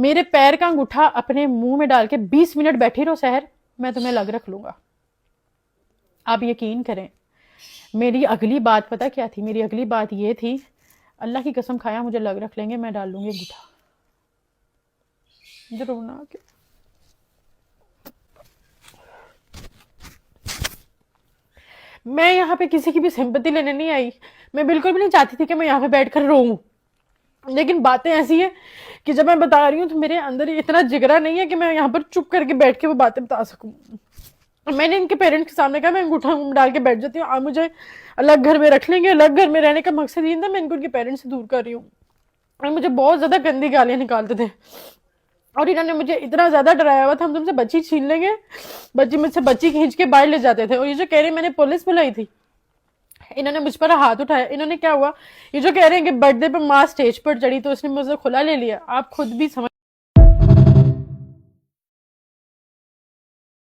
मेरे पैर का अंगूठा अपने मुंह में डाल के 20 मिनट बैठी रहो सहर, मैं तुम्हें अलग रख लूंगा। आप यकीन करें, मेरी अगली बात पता क्या थी? मेरी अगली बात ये थी, अल्लाह की कसम खाया मुझे अलग रख लेंगे, मैं डाल लूंगी अंगूठा। मुझे रोना आ गया। मैं यहाँ पे किसी की भी सिंपत्ति लेने नहीं आई, मैं बिल्कुल भी नहीं चाहती थी कि मैं यहाँ पे बैठकर रोऊं, लेकिन बातें ऐसी है कि जब मैं बता रही हूँ तो मेरे अंदर इतना जिगरा नहीं है कि मैं यहाँ पर चुप करके बैठ के वो बातें बता सकूं। मैंने इनके पेरेंट्स के सामने कहा मैं अंगूठा डाल के बैठ जाती हूँ, आप मुझे अलग घर में रख लेंगे। अलग घर में रहने का मकसद ये था, मैं इनको उनके पेरेंट्स से दूर कर रही हूँ। और मुझे बहुत ज्यादा गंदी गालियां निकालते थे, और इन्होंने मुझे इतना ज्यादा डराया हुआ था, हम तुमसे बच्ची छीन लेंगे, बच्ची मुझसे बच्ची खींच के बाहर ले जाते थे। और ये जो कह रहे मैंने पुलिस बुलाई थी, इन्होंने मुझ पर हाथ उठाया। इन्होंने क्या हुआ, ये जो कह रहे हैं कि बर्थडे पर माँ स्टेज पर चढ़ी तो उसने मुझसे खुला ले लिया, आप खुद भी समझ